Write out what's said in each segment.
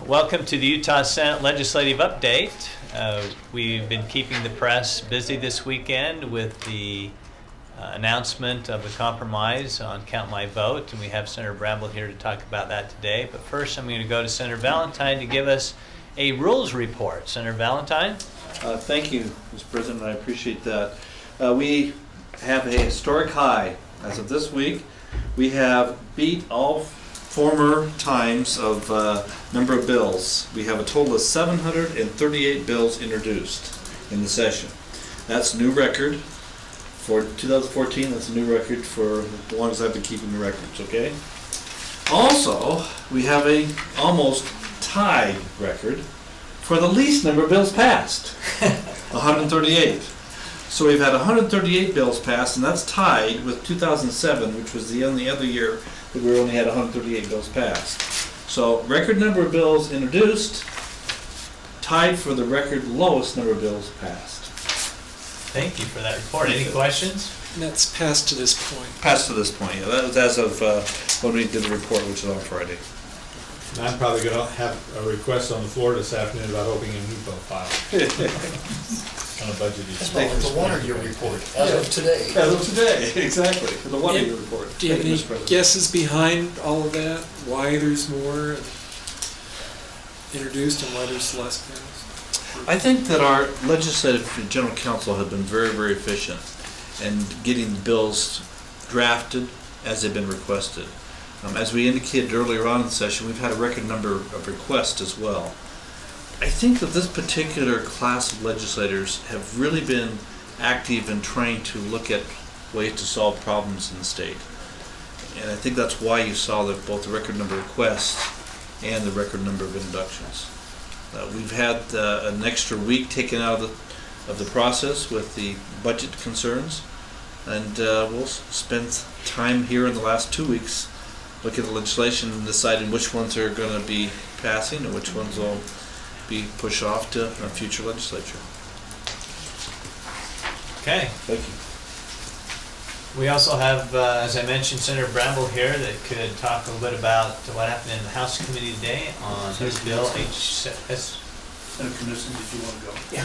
Welcome to the Utah Senate Legislative Update. We've been keeping the press busy this weekend with the announcement of the compromise on Count My Vote, and we have Senator Bramble here to talk about that today. But first, I'm going to go to Senator Valentine to give us a rules report. Senator Valentine? Thank you, Mr. President. I appreciate that. We have a historic high as of this week. We have beat all former times of number of bills. We have a total of 738 bills introduced in the session. That's a new record for 2014. That's a new record for as long as I've been keeping the records, okay? Also, we have a almost tied record for the least number of bills passed, 138. So we've had 138 bills passed, and that's tied with 2007, which was the only other year that we only had 138 bills passed. So record number of bills introduced, tied for the record lowest number of bills passed. Thank you for that report. Any questions? And that's passed to this point. Passed to this point, yeah. That was as of when we did the report, which is on Friday. And I'm probably going to have a request on the floor this afternoon about opening a new bill file. On a budget issue. Well, it's a water-year report, as of today. As of today, exactly, for the one-year report. Do you have any guesses behind all of that? Why there's more introduced and why there's less passed? I think that our legislative general counsel have been very, very efficient in getting the bills drafted as they've been requested. As we indicated earlier on in the session, we've had a record number of requests as well. I think that this particular class of legislators have really been active in trying to look at ways to solve problems in the state. And I think that's why you saw that both the record number of requests and the record number of introductions. We've had an extra week taken out of the process with the budget concerns, and we'll spend time here in the last 2 weeks looking at the legislation and deciding which ones are going to be passing and which ones will be pushed off to a future legislature. Okay. Thank you. We also have, as I mentioned, Senator Bramble here that could talk a little bit about what happened in the House Committee today on his bill, Senator Knudsen, did you want to go? Yeah.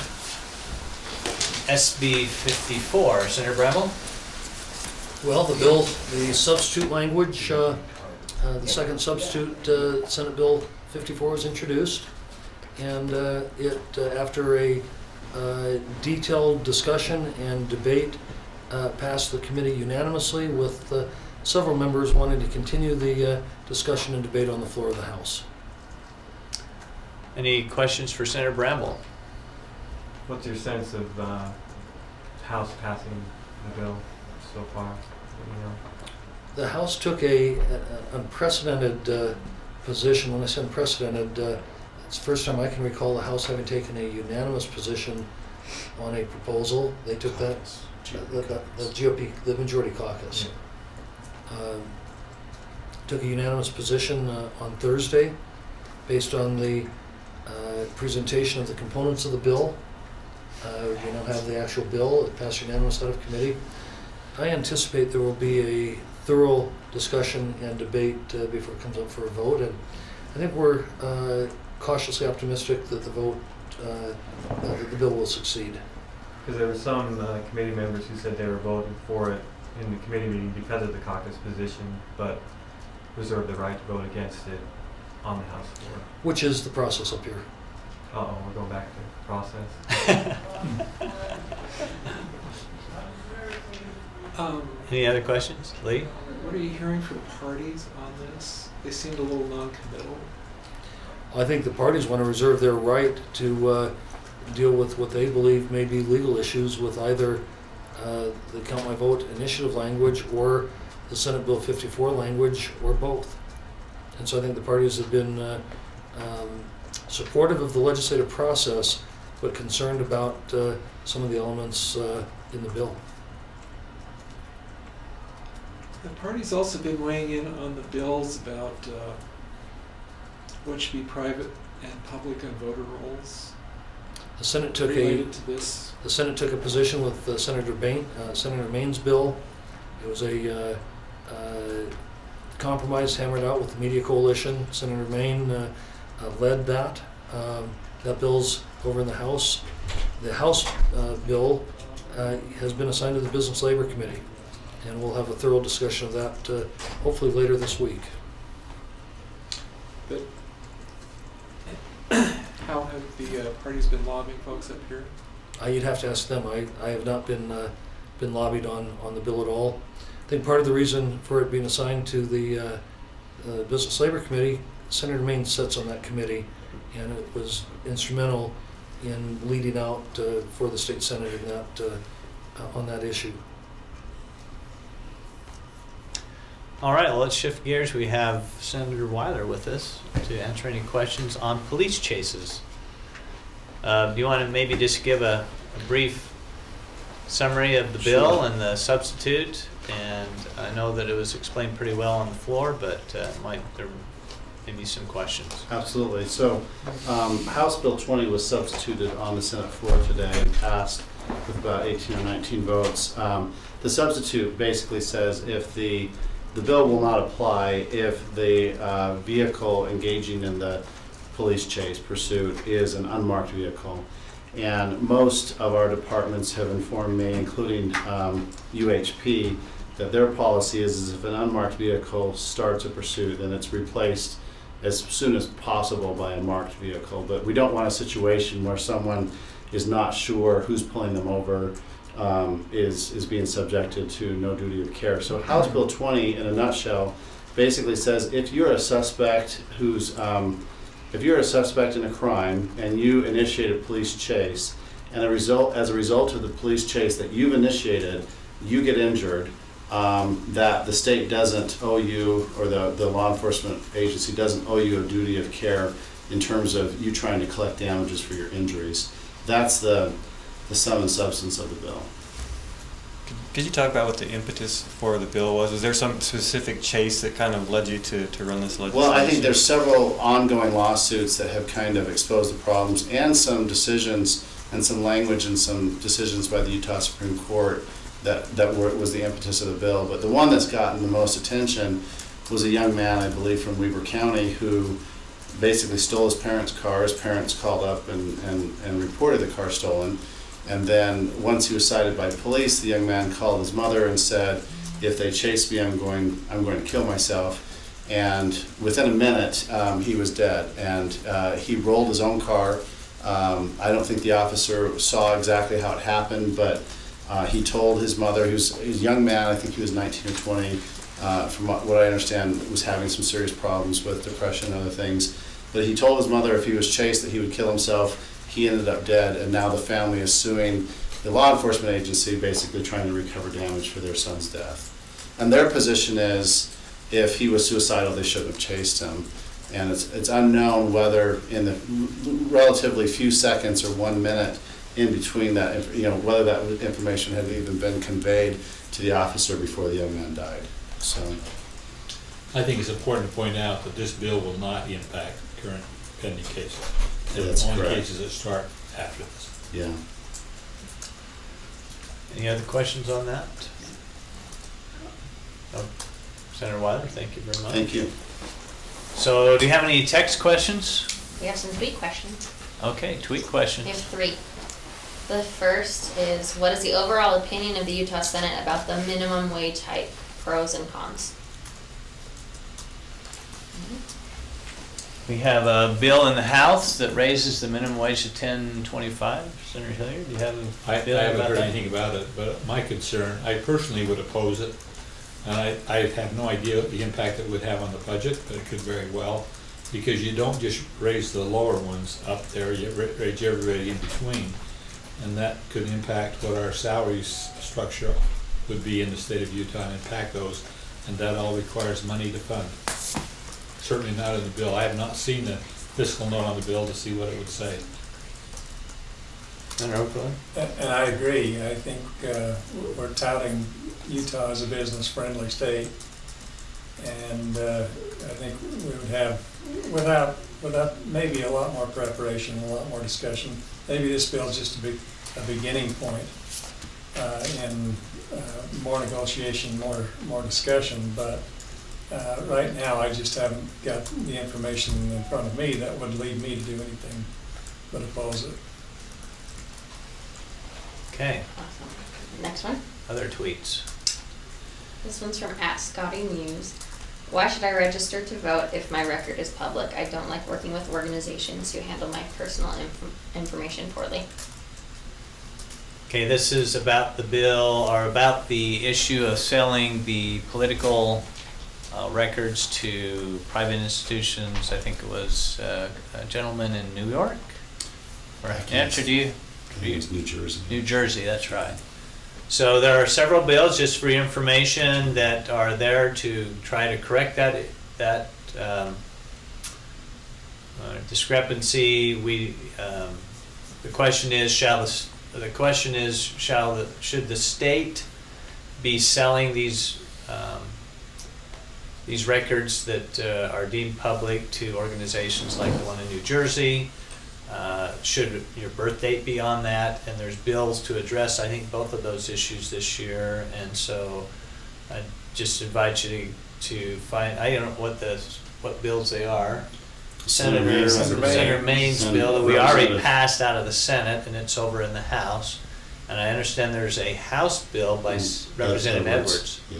SB 54. Senator Bramble? Well, the bill, the substitute language, the second substitute, Senate Bill 54 was introduced. And after a detailed discussion and debate, passed the committee unanimously with several members wanting to continue the discussion and debate on the floor of the House. Any questions for Senator Bramble? What's your sense of House passing the bill so far? The House took an unprecedented position. When I say unprecedented, it's the first time I can recall the House having taken a unanimous position on a proposal. They took that, the GOP, the majority caucus, took a unanimous position on Thursday based on the presentation of the components of the bill. We now have the actual bill. It passed unanimous out of committee. I anticipate there will be a thorough discussion and debate before it comes up for a vote, and I think we're cautiously optimistic that the vote, that the bill will succeed. Because there were some committee members who said they were voting for it in the committee meeting because of the caucus position, but reserved the right to vote against it on the House floor. Which is the process up here. Uh-oh, we're going back to process. Any other questions? Lee? What are you hearing from parties on this? They seemed a little non-committal. I think the parties want to reserve their right to deal with what they believe may be legal issues with either the Count My Vote initiative language or the Senate Bill 54 language, or both. And so I think the parties have been supportive of the legislative process, but concerned about some of the elements in the bill. The party's also been weighing in on the bills about what should be private and public on voter rolls. The Senate took related to this. The Senate took a position with Senator Main's bill. It was a compromise hammered out with the Media Coalition. Senator Main led that. That bill's over in the House. The House bill has been assigned to the Business Labor Committee, and we'll have a thorough discussion of that hopefully later this week. But how have the parties been lobbying folks up here? You'd have to ask them. I have not been lobbied on the bill at all. I think part of the reason for it being assigned to the Business Labor Committee, Senator Maine sits on that committee, and it was instrumental in leading out for the state senate in that on that issue. All right, well, let's shift gears. We have Senator Weiler with us to answer any questions on police chases. Do you want to maybe just give a brief summary of the bill and the substitute? And I know that it was explained pretty well on the floor, but there may be some questions. Absolutely. So House Bill 20 was substituted on the Senate floor today and passed with about 18 or 19 votes. The substitute basically says if the bill will not apply if the vehicle engaging in the police chase pursuit is an unmarked vehicle. And most of our departments have informed me, including UHP, that their policy is if an unmarked vehicle starts a pursuit, then it's replaced as soon as possible by a marked vehicle. But we don't want a situation where someone is not sure who's pulling them over, is being subjected to no duty of care. So House Bill 20, in a nutshell, basically says if you're a suspect if you're a suspect in a crime and you initiate a police chase, and as a result of the police chase that you've initiated, you get injured, that the state doesn't owe you, or the law enforcement agency doesn't owe you a duty of care in terms of you trying to collect damages for your injuries. That's the sum and substance of the bill. Could you talk about what the impetus for the bill was? Was there some specific chase that kind of led you to run this legislation? Well, I think there's several ongoing lawsuits that have kind of exposed the problems, and some decisions and some language and some decisions by the Utah Supreme Court that was the impetus of the bill. But the one that's gotten the most attention was a young man, I believe, from Weber County, who basically stole his parents' car. His parents called up and reported the car stolen. And then once he was cited by police, the young man called his mother and said, if they chase me, I'm going to kill myself. And within a minute, he was dead. And he rolled his own car. I don't think the officer saw exactly how it happened, but he told his mother, he was a young man, I think he was 19 or 20, from what I understand, was having some serious problems with depression and other things. But he told his mother if he was chased that he would kill himself. He ended up dead, and now the family is suing the law enforcement agency, basically trying to recover damage for their son's death. And their position is, if he was suicidal, they shouldn't have chased him. And it's unknown whether in the relatively few seconds or 1 minute in between that, whether that information had even been conveyed to the officer before the young man died. So, I think it's important to point out that this bill will not impact current pending cases. That's only correct. cases that start after this. yeah. Any other questions on that? Oh, Senator Weiler, thank you very much. Thank you. So do you have any text questions? We have some tweet questions. Okay, tweet We questions. have 3. The first is, what is the overall opinion of the Utah Senate about the minimum wage hike? Pros and cons. We have a bill in the House that raises the minimum wage to $10.25. Senator Hilliard, do you have I a feeling haven't about heard that? anything about it, but my concern, I personally would oppose it. And I have no idea the impact it would have on the budget, but it could very well, because you don't just raise the lower ones up there, you raise everybody in between. And that could impact what our salaries structure would be in the state of Utah and impact those. And that all requires money to fund. Certainly not in the bill. I have not seen the fiscal note on the bill to see what it would say. Senator Oakland? And I agree. I think we're touting Utah as a business-friendly state. And I think we would have, without maybe a lot more preparation, a lot more discussion, maybe this bill is just a beginning point in more negotiation, more discussion, but Right now, I just haven't got the information in front of me that would lead me to do anything but oppose it. Okay, Awesome. Next one. other tweets. This one's from @ScottyMuse. Why should I register to vote if my record is public? I don't like working with organizations who handle my personal information poorly. Okay, this is about the bill, or about the issue of selling the political records to private institutions. I think it was a gentleman in New York? Or answer to you? I think it's New Jersey. New Jersey, that's right. So there are several bills, just for your information, that are there to try to correct that discrepancy. The question is, should the state be selling these records that are deemed public to organizations like the one in New Jersey? Should your birth date be on that? And there's bills to address, I think, both of those issues this year. And so I just invite you to find, I don't know what bills they are. Senator Main's bill that we already passed out of the Senate, and it's over in the House. And I understand there's a House bill by Representative Edwards Yeah.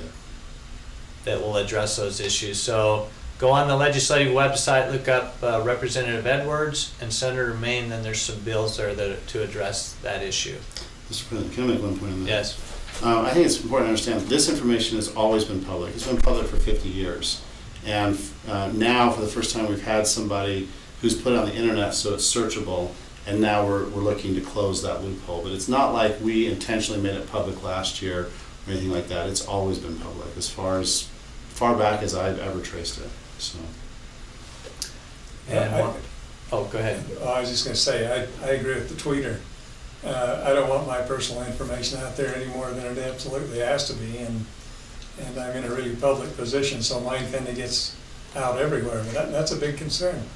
that will address those issues. So go on the legislative website, look up Representative Edwards and Senator Main, then there's some bills there to address that issue. Mr. President, can I make one point on that? Yes. I think it's important to understand that this information has always been public. It's been public for 50 years. And now, for the first time, we've had somebody who's put it on the internet so it's searchable, and now we're looking to close that loophole. But it's not like we intentionally made it public last year or anything like that. It's always been public, as far back as I've ever traced it. So. And oh, go ahead. I was just gonna say, I agree with the tweeter. I don't want my personal information out there any more than it absolutely has to be, and I'm in a really public position, so mine kind of gets out everywhere. But that's a big concern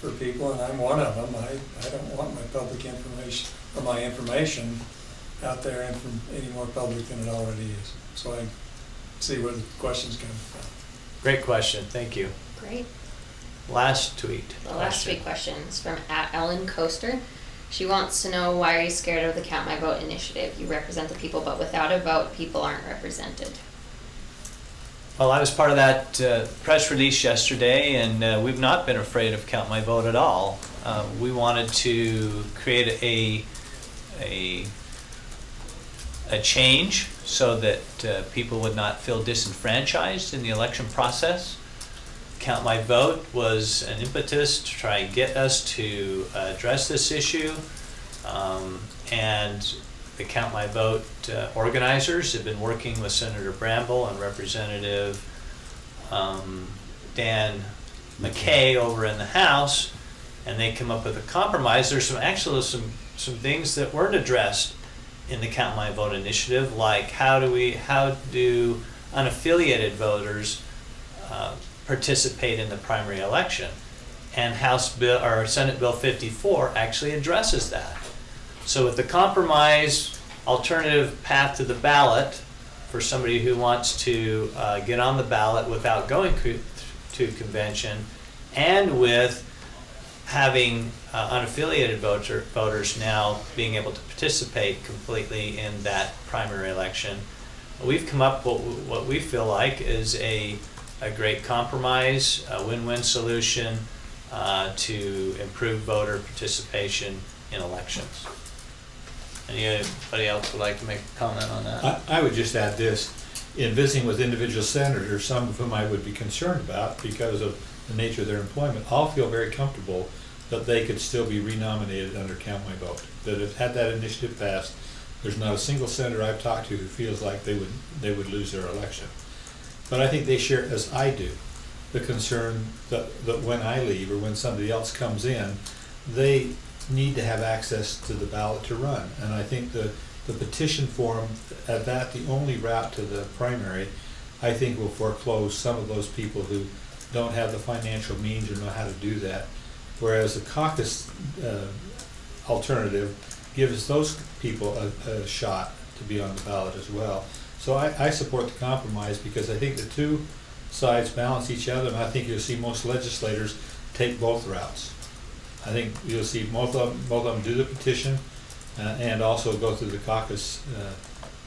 for people, and I'm one of them. I don't want my public information, or my information out there any more public than it already is. So I see where the question's coming from. Great question, thank you. Great. Last tweet. The last tweet question is from @Ellen Coaster. She wants to know, why are you scared of the Count My Vote initiative? You represent the people, but without a vote, people aren't represented. Well, I was part of that press release yesterday, and we've not been afraid of Count My Vote at all. We wanted to create a change so that people would not feel disenfranchised in the election process. Count My Vote was an impetus to try and get us to address this issue, and the Count My Vote organizers have been working with Senator Bramble and Representative Dan McKay over in the House, and they come up with a compromise. There's some things that weren't addressed in the Count My Vote initiative, like how do unaffiliated voters participate in the primary election, and Senate Bill 54 actually addresses that. So with the compromise alternative path to the ballot for somebody who wants to get on the ballot without going to convention, and with having unaffiliated voters now being able to participate completely in that primary election, we've come up with what we feel like is a great compromise, a win-win solution to improve voter participation in elections. Anybody else would like to make a comment on that? I would just add this. In visiting with individual senators, some of whom I would be concerned about because of the nature of their employment, all feel very comfortable that they could still be renominated under Count My Vote. That if had that initiative passed, there's not a single senator I've talked to who feels like they would lose their election. But I think they share, as I do, the concern that when I leave or when somebody else comes in, they need to have access to the ballot to run. And I think the petition form, at that, the only route to the primary, I think will foreclose some of those people who don't have the financial means or know how to do that. Whereas the caucus alternative gives those people a shot to be on the ballot as well. So I support the compromise because I think the two sides balance each other, and I think you'll see most legislators take both routes. I think you'll see both of them do the petition, and also go through the caucus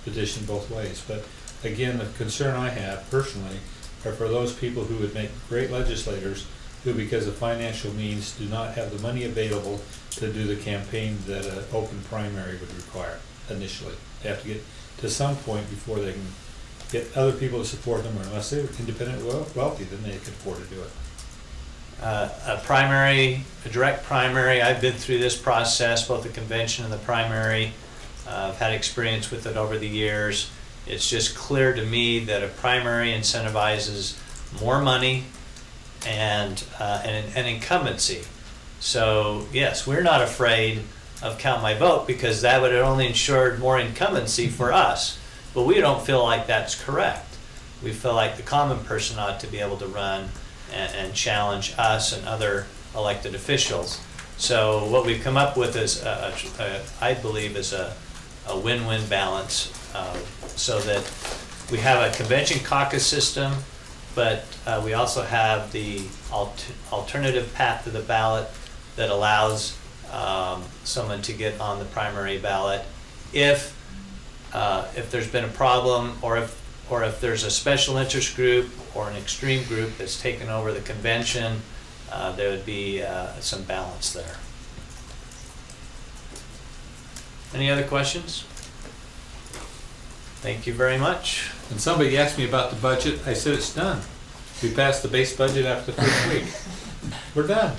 petition both ways. But again, the concern I have personally are for those people who would make great legislators who, because of financial means, do not have the money available to do the campaign that an open primary would require initially. They have to get to some point before they can get other people to support them, or unless they're independent wealthy, then they can afford to do it. A direct primary, I've been through this process, both the convention and the primary. I've had experience with it over the years. It's just clear to me that a primary incentivizes more money and an incumbency. So yes, we're not afraid of Count My Vote, because that would have only ensured more incumbency for us. But we don't feel like that's correct. We feel like the common person ought to be able to run and challenge us and other elected officials. So what we've come up with is, I believe, is a win-win balance, so that we have a convention caucus system, but we also have the alternative path to the ballot that allows someone to get on the primary ballot if there's been a problem, or if there's a special interest group or an extreme group that's taken over the convention, there would be some balance there. Any other questions? Thank you very much. And somebody asked me about the budget, I said it's done. We passed the base budget after the first week. We're done.